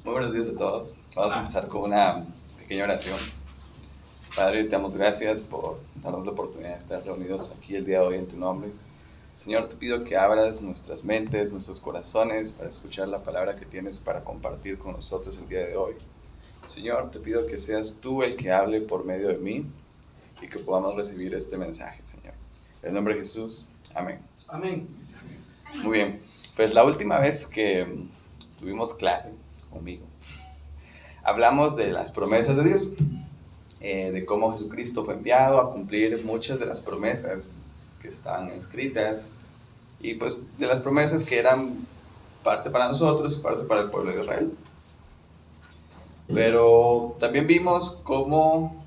Muy buenos días a todos. Vamos a empezar con una pequeña oración. Padre, te damos gracias por darnos la oportunidad de estar reunidos aquí el día de hoy en tu nombre. Señor, te pido que abras nuestras mentes, nuestros corazones para escuchar la palabra que tienes para compartir con nosotros el día de hoy. Señor, te pido que seas tú el que hable por medio de mí y que podamos recibir este mensaje, Señor. En el nombre de Jesús, amén. Amén. Muy bien, pues la última vez que tuvimos clase conmigo, hablamos de las promesas de Dios, de cómo Jesucristo fue enviado a cumplir muchas de las promesas que estaban escritas y pues de las promesas que eran parte para nosotros y parte para el pueblo de Israel. Pero también vimos cómo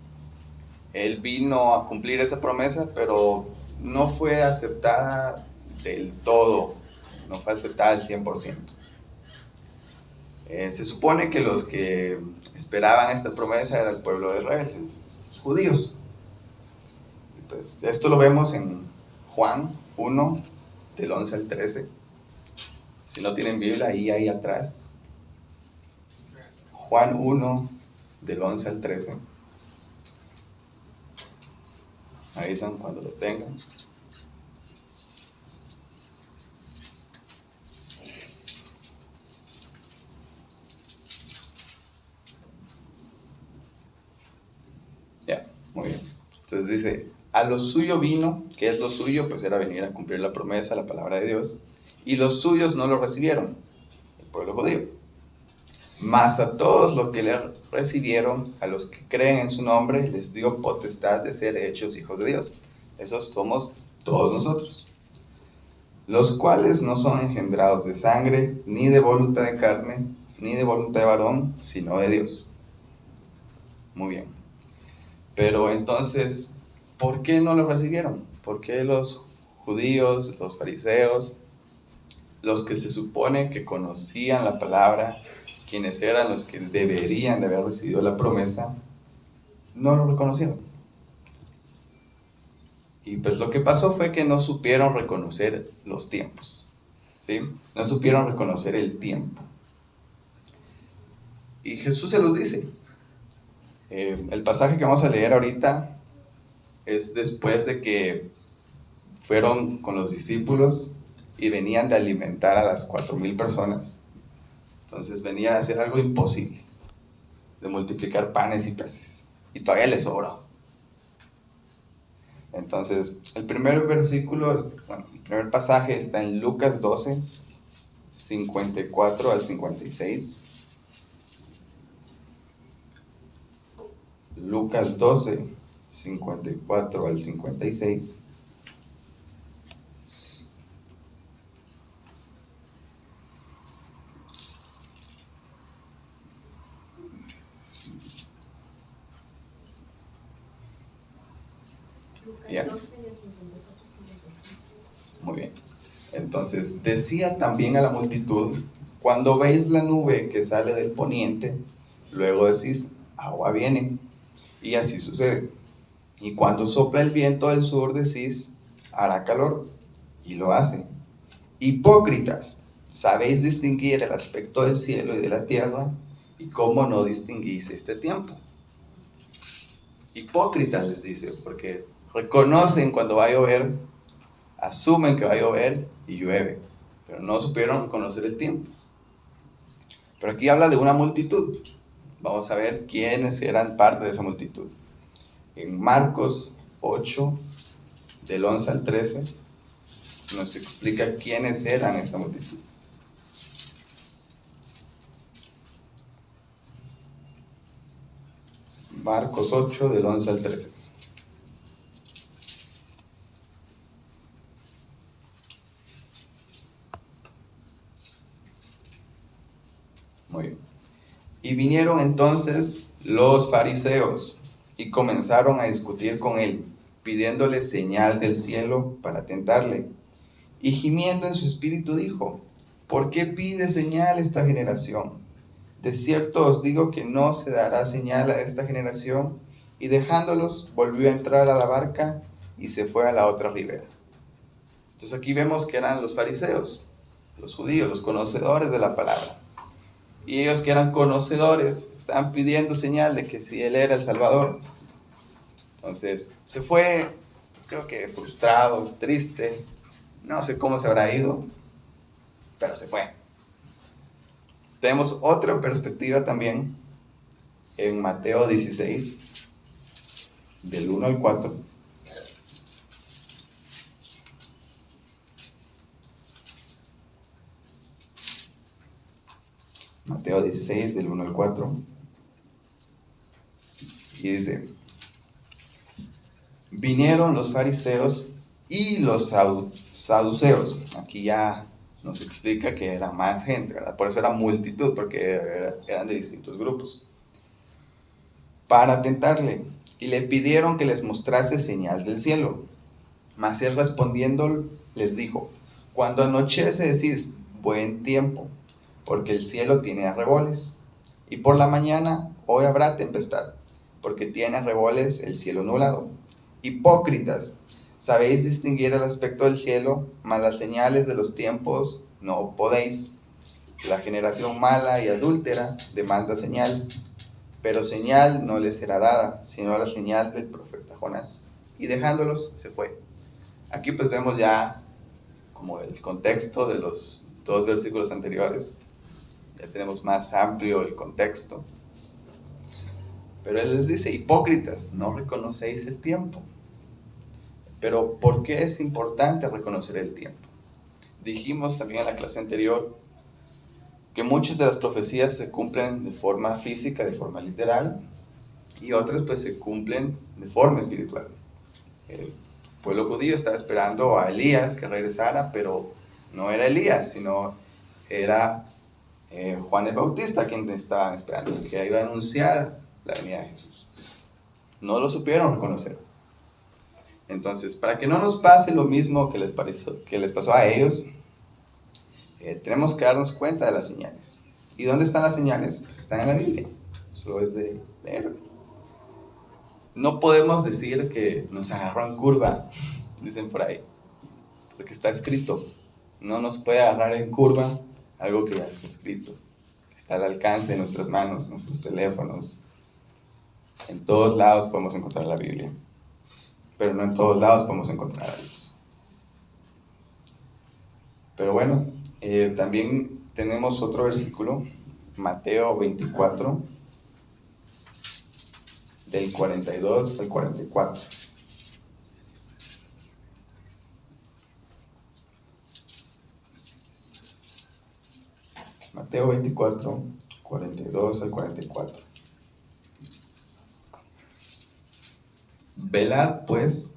Él vino a cumplir esa promesa, pero no fue aceptada del todo, no fue aceptada al 100%. Se supone que los que esperaban esta promesa era el pueblo de Israel, los judíos. Y pues esto lo vemos en Juan 1, del 11 al 13. Si no tienen Biblia, ahí atrás. Juan 1, del 11 al 13. Avisan cuando lo tengan. Ya, muy bien. Entonces dice, a lo suyo vino, ¿qué es lo suyo? Pues era venir a cumplir la promesa, la palabra de Dios. Y los suyos no lo recibieron, el pueblo judío. Mas a todos los que le recibieron, a los que creen en su nombre, les dio potestad de ser hechos hijos de Dios. Esos somos todos nosotros. Los cuales no son engendrados de sangre, ni de voluntad de carne, ni de voluntad de varón, sino de Dios. Muy bien. Pero entonces, ¿por qué no lo recibieron? ¿Por qué los judíos, los fariseos, los que se supone que conocían la palabra, quienes eran los que deberían de haber recibido la promesa, no lo reconocieron? Y pues lo que pasó fue que no supieron reconocer los tiempos, ¿sí? No supieron reconocer el tiempo. Y Jesús se los dice. El pasaje que vamos a leer ahorita es después de que fueron con los discípulos y venían de alimentar a las 4,000 personas. Entonces venía a hacer algo imposible, de multiplicar panes y peces. Y todavía les sobró. Entonces, el primer versículo, el primer pasaje está en Lucas 12, 54 al 56. Lucas 12, 54 al 56. Yeah. Muy bien. Entonces, decía también a la multitud, cuando veis la nube que sale del poniente, luego decís, agua viene. Y así sucede. Y cuando sopla el viento del sur, decís, hará calor. Y lo hace. Hipócritas, sabéis distinguir el aspecto del cielo y de la tierra, y cómo no distinguís este tiempo. Hipócritas les dice, porque reconocen cuando va a llover, asumen que va a llover y llueve, pero no supieron reconocer el tiempo. Pero aquí habla de una multitud. Vamos a ver quiénes eran parte de esa multitud. En Marcos 8, del 11 al 13, nos explica quiénes eran esa multitud. Marcos 8, del 11 al 13. Muy bien. Y vinieron entonces los fariseos y comenzaron a discutir con él, pidiéndole señal del cielo para tentarle. Y gimiendo en su espíritu dijo, ¿por qué pide señal esta generación? De cierto os digo que no se dará señal a esta generación. Y dejándolos, volvió a entrar a la barca y se fue a la otra ribera. Entonces aquí vemos que eran los fariseos, los judíos, los conocedores de la palabra. Y ellos, que eran conocedores, estaban pidiendo señal de que si él era el Salvador. Entonces se fue, creo que frustrado, triste, no sé cómo se habrá ido, pero se fue. Tenemos otra perspectiva también en Mateo 16, del 1 al 4. Mateo 16, del 1 al 4. Y dice: vinieron los fariseos y los saduceos. Aquí ya nos explica que era más gente, ¿verdad? Por eso era multitud, porque eran de distintos grupos. Para tentarle, y le pidieron que les mostrase señal del cielo. Mas él respondiendo les dijo: cuando anochece decís buen tiempo, porque el cielo tiene arreboles, y por la mañana hoy habrá tempestad, porque tiene arreboles el cielo nublado. Hipócritas, sabéis distinguir el aspecto del cielo, mas las señales de los tiempos no podéis. La generación mala y adúltera demanda señal, pero señal no les será dada, sino la señal del profeta Jonás. Y dejándolos, se fue. Aquí pues vemos ya como el contexto de los dos versículos anteriores. Ya tenemos más amplio el contexto. Pero él les dice: hipócritas, no reconocéis el tiempo. Pero ¿por qué es importante reconocer el tiempo? Dijimos también en la clase anterior que muchas de las profecías se cumplen de forma física, de forma literal, y otras pues se cumplen de forma espiritual. El pueblo judío estaba esperando a Elías que regresara, pero no era Elías, sino era Juan el Bautista quien estaban esperando, que iba a anunciar la venida de Jesús. No lo supieron reconocer. Entonces, para que no nos pase lo mismo que les pasó a ellos, tenemos que darnos cuenta de las señales. ¿Y dónde están las señales? Pues están en la Biblia. Solo es de leer. No podemos decir que nos agarró en curva, dicen por ahí, porque está escrito. No nos puede agarrar en curva algo que ya está escrito. Está al alcance de nuestras manos, nuestros teléfonos. En todos lados podemos encontrar la Biblia, pero no en todos lados podemos encontrar a Dios. Pero bueno, también tenemos otro versículo, Mateo 24, del 42 al 44. Mateo 24, 42 al 44. Velad pues,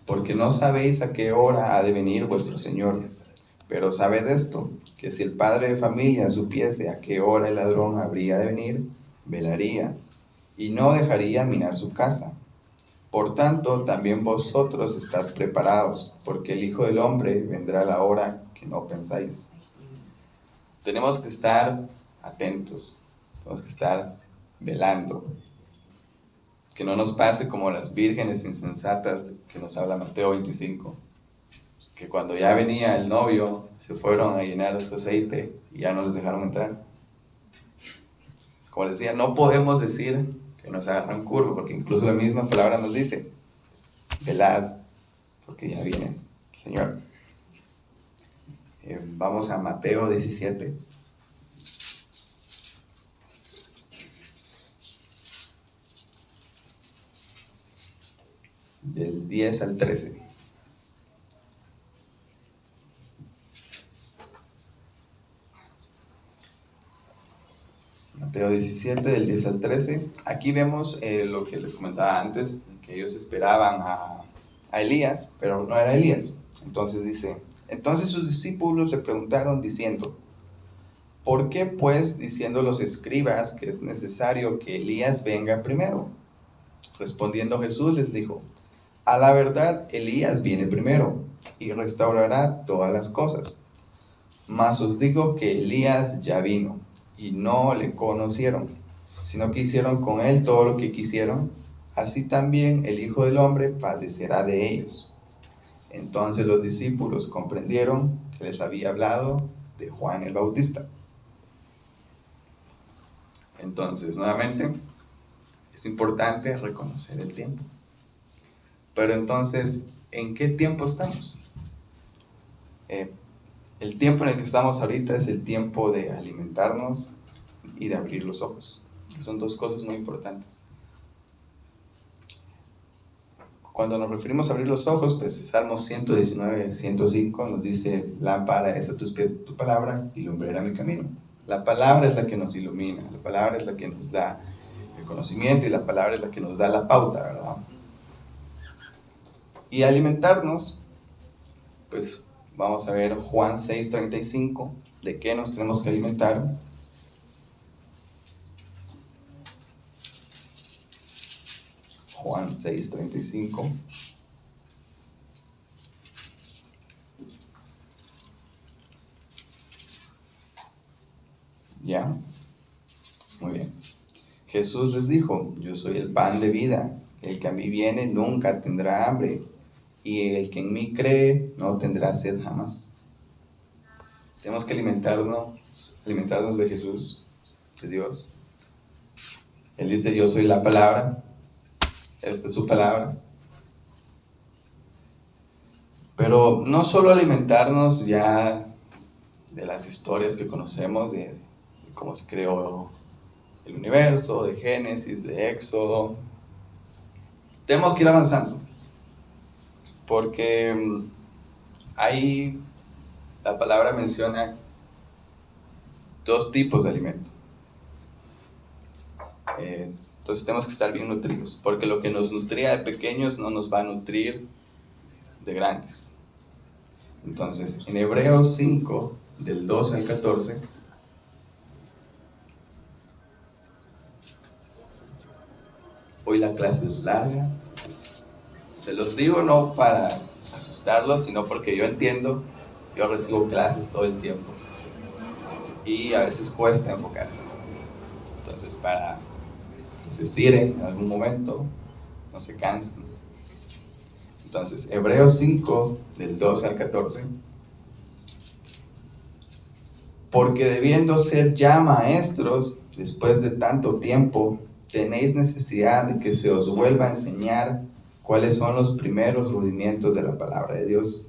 porque no sabéis a qué hora ha de venir vuestro Señor. Pero sabed esto, que si el padre de familia supiese a qué hora el ladrón habría de venir, velaría, y no dejaría minar su casa. Por tanto, también vosotros estad preparados, porque el Hijo del Hombre vendrá a la hora que no pensáis. Tenemos que estar atentos, tenemos que estar velando. Que no nos pase como las vírgenes insensatas que nos habla Mateo 25, que cuando ya venía el novio se fueron a llenar su aceite y ya no les dejaron entrar. Como les decía, no podemos decir que nos agarran curva, porque incluso la misma palabra nos dice: velad, porque ya viene el Señor. Vamos a Mateo 17. Del 10 al 13. Mateo 17, del 10 al 13. Aquí vemos lo que les comentaba antes, que ellos esperaban a Elías, pero no era Elías. Entonces dice: entonces sus discípulos le preguntaron diciendo: ¿por qué pues diciendo los escribas que es necesario que Elías venga primero? Respondiendo Jesús les dijo: a la verdad, Elías viene primero y restaurará todas las cosas. Mas os digo que Elías ya vino y no le conocieron, sino que hicieron con él todo lo que quisieron. Así también el Hijo del Hombre padecerá de ellos. Entonces los discípulos comprendieron que les había hablado de Juan el Bautista. Entonces, nuevamente, es importante reconocer el tiempo. Pero entonces, ¿en qué tiempo estamos? El tiempo en el que estamos ahorita es el tiempo de alimentarnos y de abrir los ojos, que son dos cosas muy importantes. Cuando nos referimos a abrir los ojos, pues Salmos 119, 105 nos dice: lámpara es a tus pies tu palabra y lumbrera mi camino. La palabra es la que nos ilumina, la palabra es la que nos da el conocimiento y la palabra es la que nos da la pauta, ¿verdad? Y alimentarnos, pues vamos a ver Juan 6:35, de qué nos tenemos que alimentar. Juan 6:35. ¿Ya? Muy bien. Jesús les dijo: yo soy el pan de vida. El que a mí viene nunca tendrá hambre, y el que en mí cree no tendrá sed jamás. Tenemos que alimentarnos de Jesús, de Dios. Él dice: yo soy la palabra. Esta es su palabra. Pero no solo alimentarnos ya de las historias que conocemos, de cómo se creó el universo, de Génesis, de Éxodo. Tenemos que ir avanzando, porque ahí la palabra menciona dos tipos de alimento. Entonces tenemos que estar bien nutridos, porque lo que nos nutría de pequeños no nos va a nutrir de grandes. Entonces, en Hebreos 5, del 12 al 14, hoy la clase es larga, pues, se los digo no para asustarlos, sino porque yo entiendo, yo recibo clases todo el tiempo y a veces cuesta enfocarse. Entonces, para que se estiren en algún momento, no se cansen. Entonces, Hebreos 5, del 12 al 14. Porque debiendo ser ya maestros, después de tanto tiempo, tenéis necesidad de que se os vuelva a enseñar cuáles son los primeros rudimientos de la palabra de Dios.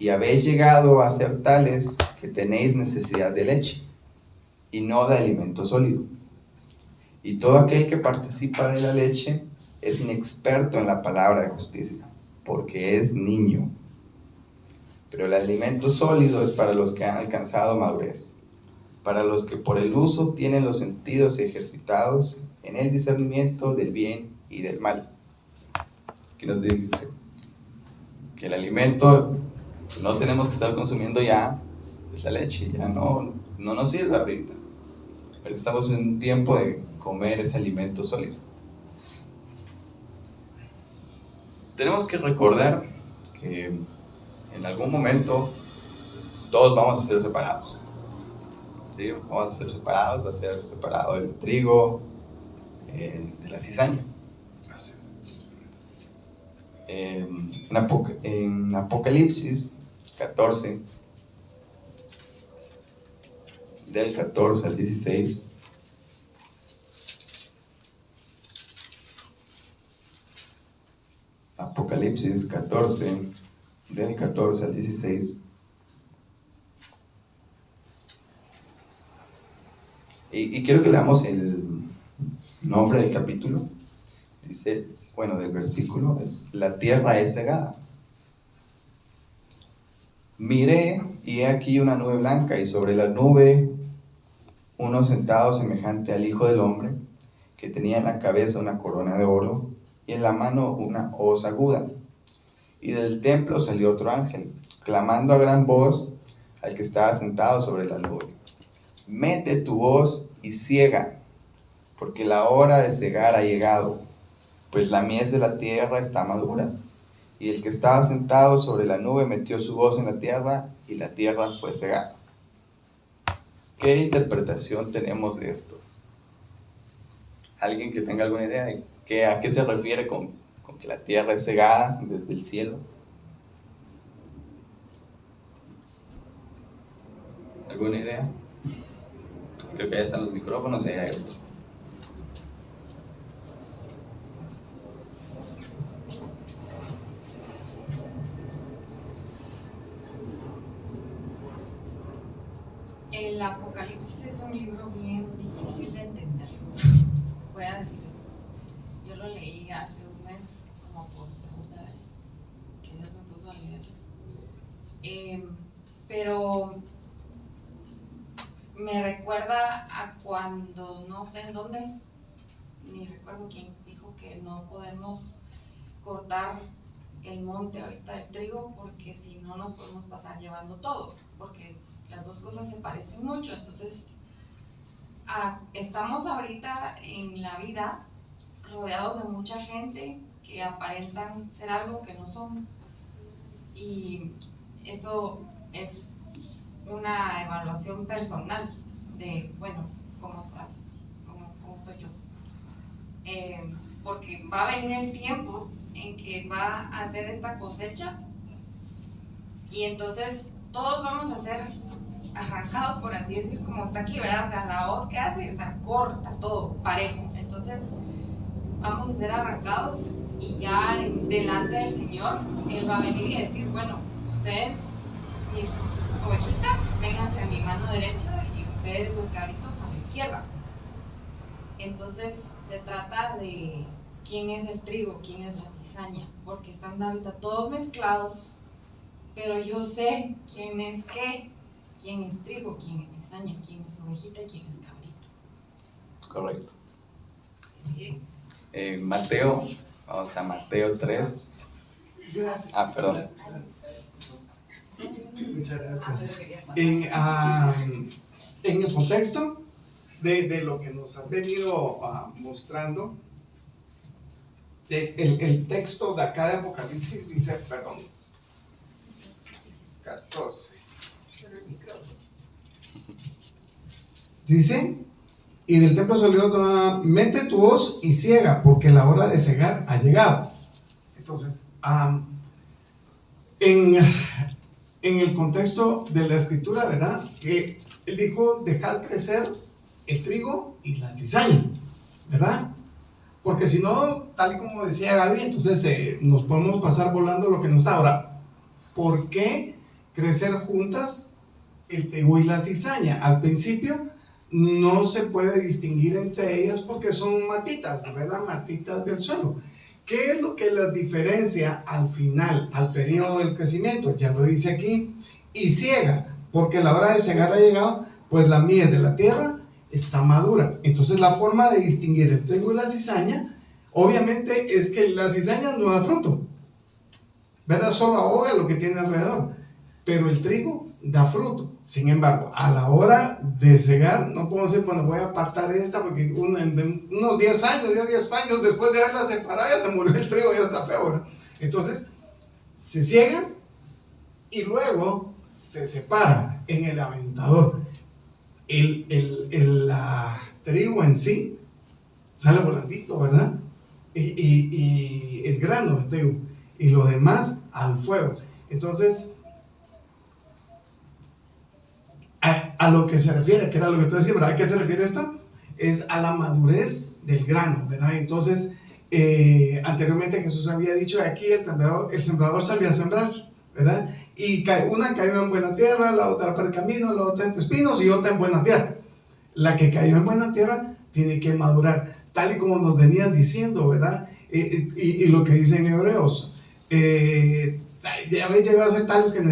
Y habéis llegado a ser tales que tenéis necesidad de leche, y no de alimento sólido. Y todo aquel que participa de la leche es inexperto en la palabra de justicia, porque es niño. Pero el alimento sólido es para los que han alcanzado madurez, para los que por el uso tienen los sentidos ejercitados en el discernimiento del bien y del mal. Aquí nos dice que el alimento que no tenemos que estar consumiendo ya es la leche, ya no nos sirve ahorita. Ahorita estamos en un tiempo de comer ese alimento sólido. Tenemos que recordar que en algún momento todos vamos a ser separados. ¿Sí? Vamos a ser separados, va a ser separado el trigo de la cizaña. Gracias. En Apocalipsis 14, del 14 al 16, Apocalipsis 14, del 14 al 16. Y quiero que leamos el nombre del capítulo. Dice, bueno, del versículo, es: la tierra es cegada. Miré, y he aquí una nube blanca, y sobre la nube uno sentado semejante al Hijo del Hombre, que tenía en la cabeza una corona de oro, y en la mano una hoz aguda. Y del templo salió otro ángel, clamando a gran voz al que estaba sentado sobre la nube: mete tu hoz y ciega, porque la hora de cegar ha llegado, pues la mies de la tierra está madura. Y el que estaba sentado sobre la nube metió su hoz en la tierra, y la tierra fue cegada. ¿Qué interpretación tenemos de esto? ¿Alguien que tenga alguna idea de a qué se refiere con que la tierra es cegada desde el cielo? ¿Alguna idea? Ok. Creo que ya están los micrófonos y ahí hay otro. El Apocalipsis es un libro bien difícil de entender. Voy a decir eso. Yo lo leí hace un mes, como por segunda vez, que Dios me puso a leerlo. Pero me recuerda a cuando, no sé en dónde, ni recuerdo quién dijo que no podemos cortar el monte ahorita del trigo, porque si no nos podemos pasar llevando todo, porque las dos cosas se parecen mucho. Entonces estamos ahorita en la vida rodeados de mucha gente que aparentan ser algo que no son, y eso es una evaluación personal de, bueno, ¿cómo estás? ¿Cómo estoy yo? Porque va a venir el tiempo en que va a hacer esta cosecha, y entonces todos vamos a ser arrancados, por así decir, como está aquí, ¿verdad? O sea, la hoz que hace, o sea, corta todo, parejo. Entonces vamos a ser arrancados, y ya delante del Señor, Él va a venir y decir, bueno, ustedes, mis ovejitas, vénganse a mi mano derecha, y ustedes, los cabritos, a la izquierda. Entonces se trata de quién es el trigo, quién es la cizaña, porque están ahorita todos mezclados, pero yo sé quién es qué, quién es trigo, quién es cizaña, quién es ovejita y quién es cabrito. Correcto. ¿Sí? Mateo, vamos a Mateo 3. Gracias. Perdón. Muchas gracias. En el contexto de lo que nos has venido mostrando, el texto de acá de Apocalipsis dice, perdón, 14. Dice, y del templo salió, mete tu hoz y ciega, porque la hora de cegar ha llegado. Entonces, en el contexto de la escritura, ¿verdad? Que él dijo, dejad crecer el trigo y la cizaña, ¿verdad? Porque si no, tal y como decía Gaby, entonces nos podemos pasar volando lo que no está. Ahora, ¿por qué crecer juntas el trigo y la cizaña? Al principio no se puede distinguir entre ellas porque son matitas, ¿verdad? Matitas del suelo. ¿Qué es lo que las diferencia al final, al periodo del crecimiento? Ya lo dice aquí. Y ciega, porque la hora de cegar ha llegado, pues la mies de la tierra está madura. Entonces la forma de distinguir el trigo y la cizaña, obviamente, es que la cizaña no da fruto, ¿verdad? Solo ahoga lo que tiene alrededor. Pero el trigo da fruto. Sin embargo, a la hora de cegar, no puedo decir, bueno, voy a apartar esta porque en unos 10 años, después de haberla separado, ya se murió el trigo, ya está feo, ¿verdad? Entonces, se ciega y luego se separa en el aventador. El trigo en sí sale volandito, ¿verdad? Y el grano de trigo, y lo demás al fuego. Entonces, a lo que se refiere, que era lo que tú decías, ¿verdad? ¿A qué se refiere esto? Es a la madurez del grano, ¿verdad? Entonces, anteriormente Jesús había dicho, aquí el sembrador salía a sembrar, ¿verdad? Y una cayó en buena tierra, la otra para el camino, la otra entre espinos y otra en buena tierra. La que cayó en buena tierra tiene que madurar, tal y como nos venías diciendo, ¿verdad? Y lo que dice en Hebreos, ya habéis llegado a ser tales que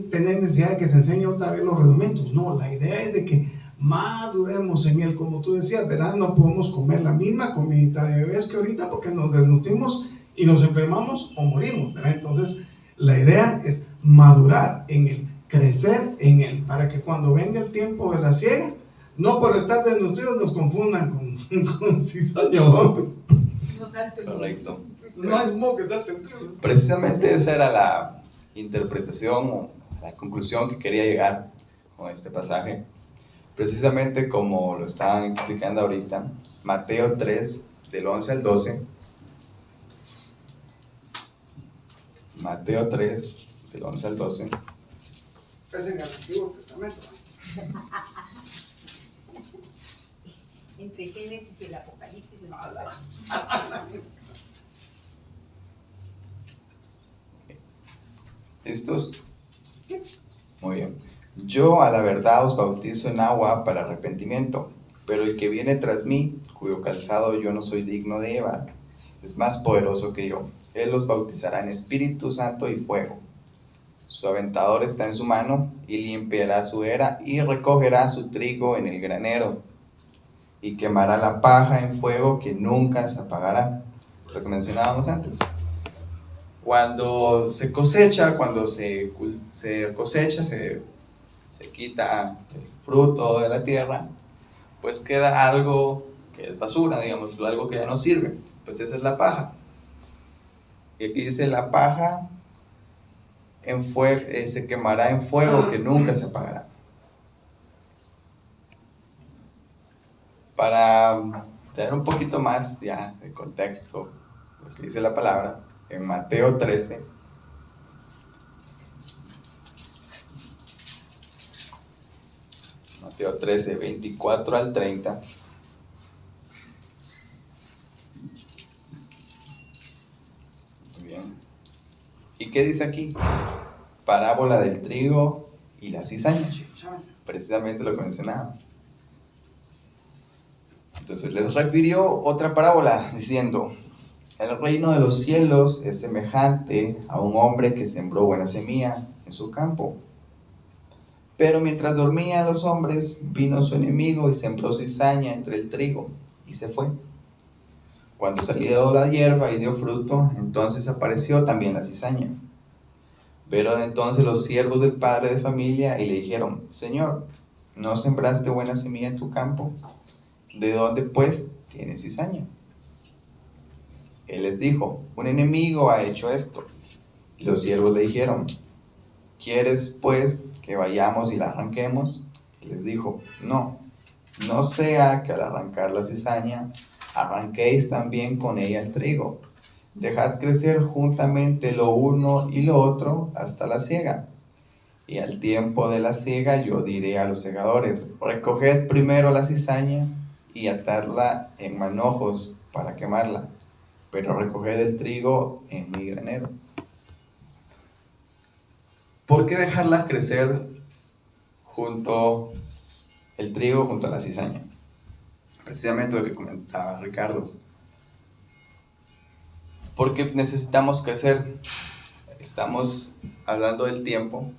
tenéis necesidad de que se enseñe otra vez los rudimentos. No, la idea es de que maduremos en él, como tú decías, ¿verdad? No podemos comer la misma comidita de bebés que ahorita porque nos desnutrimos y nos enfermamos o morimos, ¿verdad? Entonces, la idea es madurar en él, crecer en él, para que cuando venga el tiempo de la siega, no por estar desnutridos nos confundan con cizaña. Correcto. No hay modo que salte un trigo. Precisamente esa era la interpretación o la conclusión que quería llegar con este pasaje. Precisamente como lo estaban explicando ahorita, Mateo 3, del 11 al 12. Mateo 3, del 11 al 12. Es en el Antiguo Testamento. entre Génesis y el Apocalipsis. ¿Listos? Muy bien. Yo a la verdad os bautizo en agua para arrepentimiento, pero el que viene tras mí, cuyo calzado yo no soy digno de llevar, es más poderoso que yo. Él los bautizará en Espíritu Santo y fuego. Su aventador está en su mano y limpiará su era y recogerá su trigo en el granero y quemará la paja en fuego que nunca se apagará. Lo que mencionábamos antes. Cuando se cosecha, se quita el fruto de la tierra, pues queda algo que es basura, digamos, algo que ya no sirve. Pues esa es la paja. Y aquí dice la paja se quemará en fuego que nunca se apagará. Para tener un poquito más ya de contexto, lo que dice la palabra, en Mateo 13, Mateo 13, 24 al 30. Muy bien. ¿Y qué dice aquí? Parábola del trigo y la cizaña. Precisamente lo que mencionaba. Entonces les refirió otra parábola diciendo: el reino de los cielos es semejante a un hombre que sembró buena semilla en su campo. Pero mientras dormían los hombres, vino su enemigo y sembró cizaña entre el trigo y se fue. Cuando salió la hierba y dio fruto, entonces apareció también la cizaña. Vieron entonces los siervos del padre de familia y le dijeron: Señor, ¿no sembraste buena semilla en tu campo? ¿De dónde pues tienes cizaña? Él les dijo: un enemigo ha hecho esto. Y los siervos le dijeron: ¿quieres pues que vayamos y la arranquemos? Y les dijo: no sea que al arrancar la cizaña arranquéis también con ella el trigo. Dejad crecer juntamente lo uno y lo otro hasta la siega. Y al tiempo de la siega yo diré a los segadores: recoged primero la cizaña y atadla en manojos para quemarla, pero recoged el trigo en mi granero. ¿Por qué dejarla crecer el trigo junto a la cizaña? Precisamente lo que comentaba Ricardo. Porque necesitamos crecer. Estamos hablando del tiempo,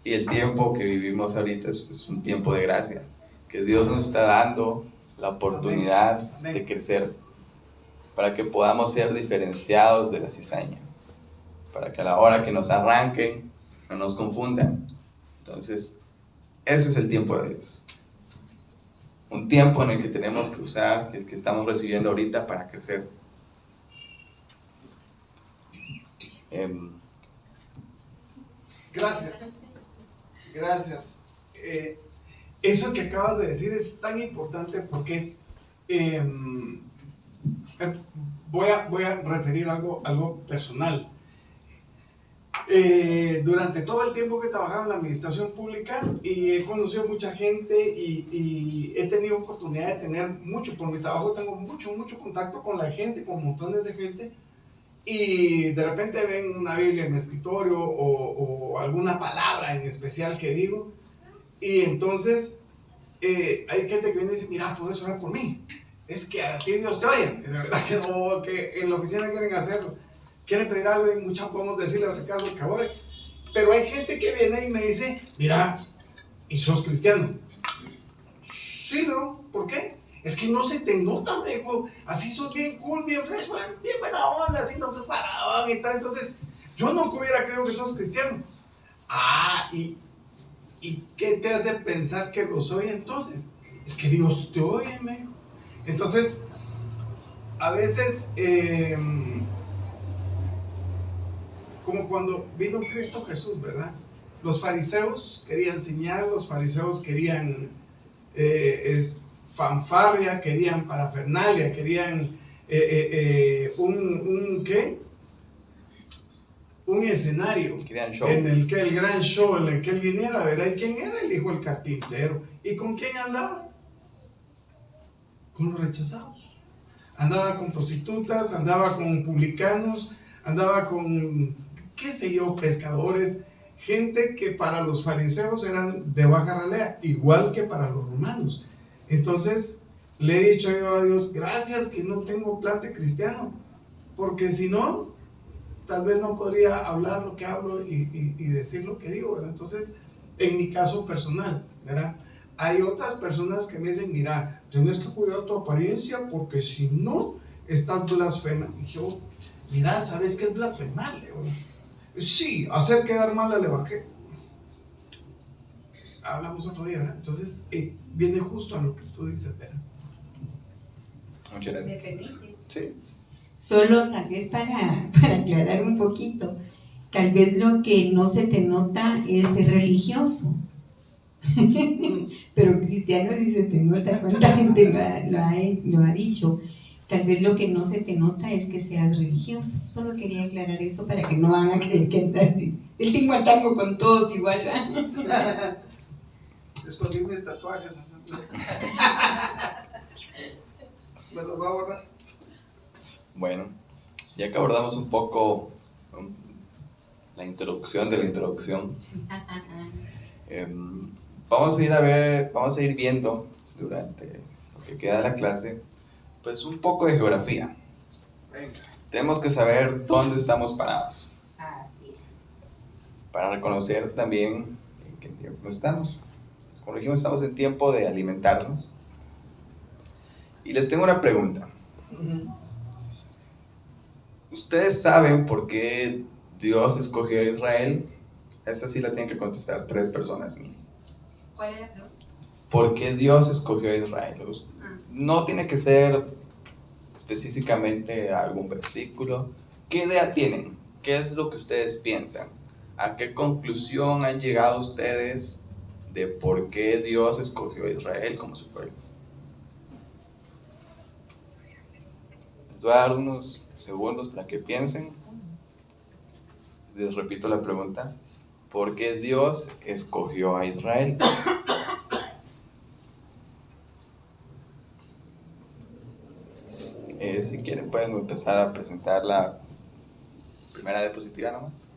y el tiempo que vivimos ahorita es un tiempo de gracia, que Dios nos está dando la oportunidad de crecer, para que podamos ser diferenciados de la cizaña, para que a la hora que nos arranquen no nos confundan. Entonces, eso es el tiempo de Dios. Un tiempo en el que tenemos que usar el que estamos recibiendo ahorita para crecer. Gracias. Eso que acabas de decir es tan importante porque voy a referir algo personal. Durante todo el tiempo que he trabajado en la administración pública y he conocido mucha gente y he tenido oportunidad de tener mucho, por mi trabajo tengo mucho contacto con la gente, con montones de gente, y de repente ven una Biblia en mi escritorio o alguna palabra en especial que digo, y entonces hay gente que viene y dice: mira, puedes orar por mí, es que a ti Dios te oye. Es verdad que en la oficina quieren pedir algo y muchas podemos decirle a Ricardo que ore, pero hay gente que viene y me dice: mira, ¿y sos cristiano? Sí, ¿no? ¿Por qué? Es que no se te nota, me dijo, así sos bien cool, bien fresh, bien buena onda, así no se paraban y tal. Entonces, yo nunca hubiera creído que sos cristiano. ¿Y qué te hace pensar que lo soy entonces? Es que Dios te oye, me dijo. Entonces, a veces, como cuando vino Cristo Jesús, ¿verdad? Los fariseos querían señal, los fariseos querían fanfarria, querían parafernalia, querían un escenario en el que el gran show, en el que él viniera a ver. ¿Y quién era el hijo del carpintero? ¿Y con quién andaba? con los rechazados. Andaba con prostitutas, andaba con publicanos, andaba con, qué sé yo, pescadores, gente que para los fariseos eran de baja ralea, igual que para los romanos. Entonces le he dicho yo a Dios, gracias que no tengo plante cristiano, porque si no, tal vez no podría hablar lo que hablo y decir lo que digo, ¿verdad? Entonces, en mi caso personal, ¿verdad? Hay otras personas que me dicen, mira, tienes que cuidar tu apariencia porque si no, estás blasfemando. Y yo, mira, ¿sabes qué es blasfemar, Leo? Sí, hacer quedar mal al evangelio. Hablamos otro día, ¿verdad? Entonces, viene justo a lo que tú dices, ¿verdad? Muchas ¿Me gracias. permites? Sí. Solo tal vez para aclarar un poquito, tal vez lo que no se te nota es ser religioso, pero cristiano sí se te nota, cuánta gente lo ha dicho. Tal vez lo que no se te nota es que seas religioso. Solo quería aclarar eso para que no van a creer que andas del tingo al tango con todos igual, ¿verdad? Escondí mis tatuajes, ¿no? Me los va a borrar. Bueno, ya que abordamos un poco la introducción de la introducción, vamos a ir viendo durante lo que queda de la clase, pues un poco de geografía. Venga. Tenemos que saber dónde estamos parados, Así es. para reconocer también en qué tiempo estamos. Como dijimos, estamos en tiempo de alimentarnos. Y les tengo una pregunta. ¿Ustedes saben por qué Dios escogió a Israel? Esa sí la tienen que contestar 3 personas. ¿Cuál es la pregunta? ¿Por qué Dios escogió a Israel? No tiene que ser específicamente algún versículo. ¿Qué idea tienen? ¿Qué es lo que ustedes piensan? ¿A qué conclusión han llegado ustedes de por qué Dios escogió a Israel como su pueblo? Les voy a dar unos segundos para que piensen. Les repito la pregunta. ¿Por qué Dios escogió a Israel? Si quieren pueden empezar a presentar la primera diapositiva nomás.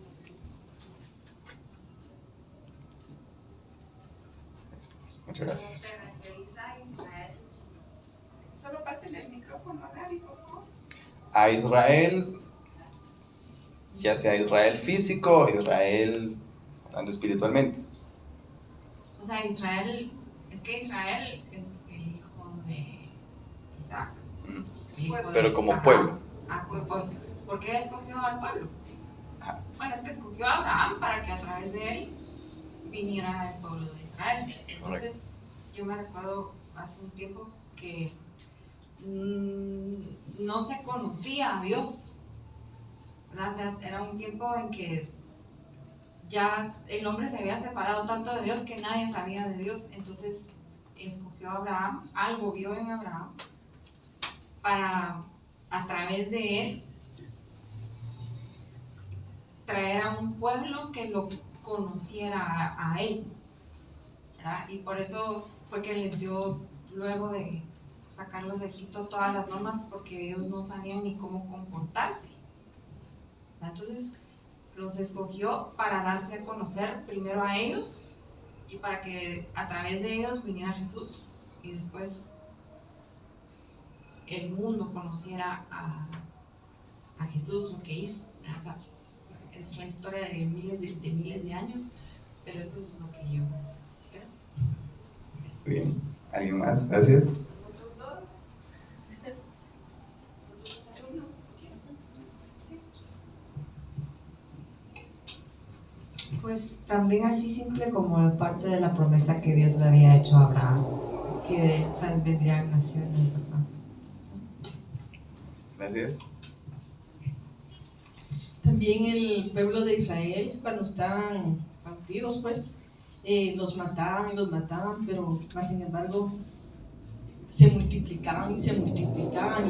Muchas gracias. Se referís a Israel. Solo pásenle el micrófono a Gaby, por favor. A Israel, ya sea Israel físico o Israel hablando espiritualmente. O sea, Israel es el hijo de Isaac. Ujú. El hijo de Pero como Abraham. pueblo. Como pueblo. ¿Por qué escogió al pueblo? Ajá. Bueno, es que escogió a Abraham para que a través de él viniera el pueblo de Israel. Entonces, yo me recuerdo hace un tiempo que no se conocía a Dios, ¿verdad? O sea, era un tiempo en que ya el hombre se había separado tanto de Dios que nadie sabía de Dios. Entonces escogió a Abraham, algo vio en Abraham, para a través de él traer a un pueblo que lo conociera a él, ¿verdad? Y por eso fue que les dio, luego de sacarlos de Egipto, todas las normas, porque ellos no sabían ni cómo comportarse, ¿verdad? Entonces los escogió para darse a conocer primero a ellos y para que a través de ellos viniera Jesús y después el mundo conociera a Jesús, lo que hizo, ¿verdad? O sea, es la historia de miles de años, pero eso es lo que yo creo. Bien, ¿alguien más? Gracias. Nosotros dos. Nosotros los alumnos, ¿tú quieres? Sí. Pues también así simple como parte de la promesa que Dios le había hecho a Abraham, que de él vendrían naciones, ¿verdad? Gracias. También el pueblo de Israel, cuando estaban partidos, pues, los mataban, pero más sin embargo se multiplicaban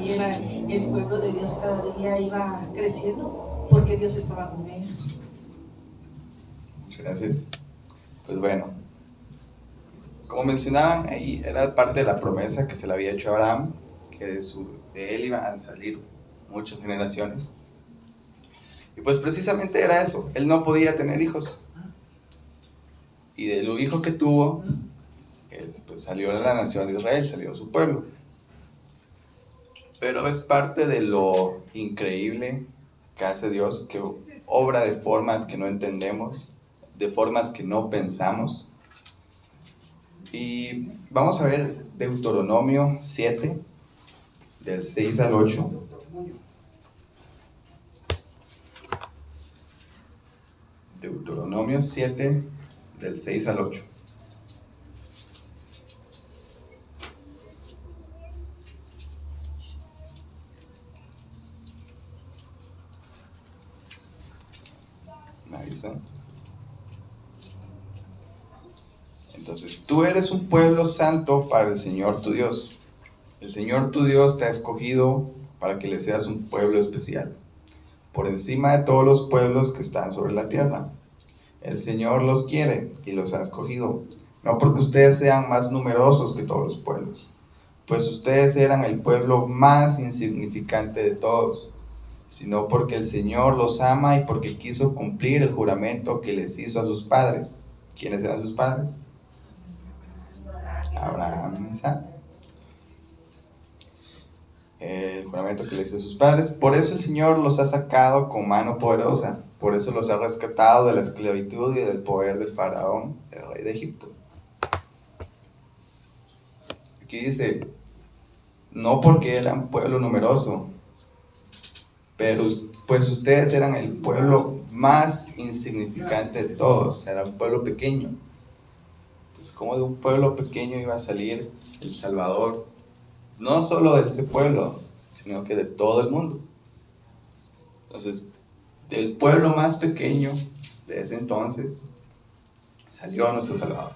y era el pueblo de Dios cada día iba creciendo porque Dios estaba con ellos. Muchas gracias. Pues bueno, Como mencionaban, ahí era parte de la promesa que se le había hecho a Abraham, que de él iban a salir muchas generaciones. Y pues precisamente era eso, él no podía tener hijos. Y del hijo que tuvo, pues salió de la nación de Israel, salió su pueblo. Pero es parte de lo increíble que hace Dios, que obra de formas que no entendemos, de formas que no pensamos. Y vamos a ver Deuteronomio 7, del 6 al 8. Deuteronomio 7, del 6 al 8. ¿Me avisan? Entonces, tú eres un pueblo santo para el Señor tu Dios. El Señor tu Dios te ha escogido para que le seas un pueblo especial, por encima de todos los pueblos que están sobre la tierra. El Señor los quiere y los ha escogido, no porque ustedes sean más numerosos que todos los pueblos, pues ustedes eran el pueblo más insignificante de todos, sino porque el Señor los ama y porque quiso cumplir el juramento que les hizo a sus padres. ¿Quiénes eran sus padres? Abraham y Isaac. El juramento que les hizo a sus padres. Por eso el Señor los ha sacado con mano poderosa. Por eso los ha rescatado de la esclavitud y del poder del faraón, el rey de Egipto. Aquí dice, no porque eran pueblo numeroso, pero pues ustedes eran el pueblo más insignificante de todos, era un pueblo pequeño. Entonces, ¿cómo de un pueblo pequeño iba a salir el Salvador? No solo de ese pueblo, sino que de todo el mundo. Entonces, del pueblo más pequeño de ese entonces, salió nuestro Salvador.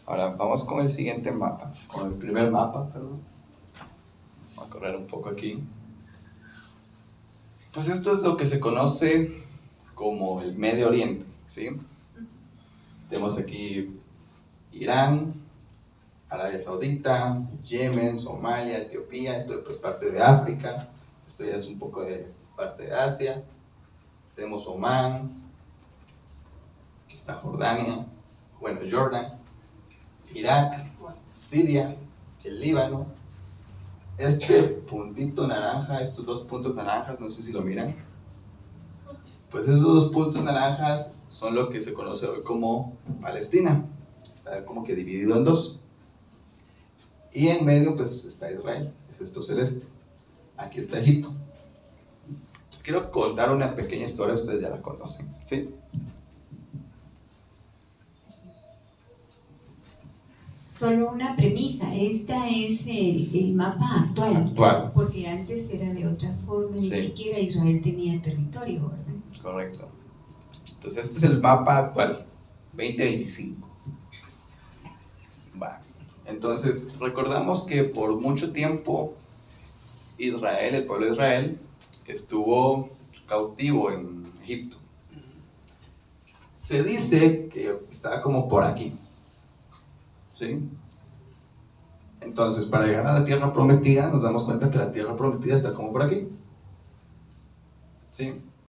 Ahora vamos con el siguiente mapa, con el primer mapa, perdón. Vamos a correr un poco aquí. Pues esto es lo que se conoce como el Medio Oriente, ¿sí? Tenemos aquí Irán, Arabia Saudita, Yemen, Somalia, Etiopía, esto es pues parte de África, esto ya es un poco de parte de Asia. Tenemos Omán, aquí está Jordania, bueno, Jordán, Irak, Siria, el Líbano. Este puntito naranja, estos dos puntos naranjas, no sé si lo miran, pues esos dos puntos naranjas son lo que se conoce hoy como Palestina. Está como que dividido en dos. Y en medio pues está Israel, es esto celeste. Aquí está Egipto. Les quiero contar una pequeña historia, ustedes ya la conocen, ¿sí? Solo una premisa, esta es el mapa actual, porque antes era de otra forma, ni siquiera Israel tenía territorio, ¿verdad? Correcto. Entonces este es el mapa actual, 2025. Va. Entonces recordamos que por mucho tiempo Israel, el pueblo de Israel, estuvo cautivo en Egipto. Se dice que estaba como por aquí, ¿sí? Entonces, para llegar a la tierra prometida, nos damos cuenta que la tierra prometida está como por aquí, ¿sí?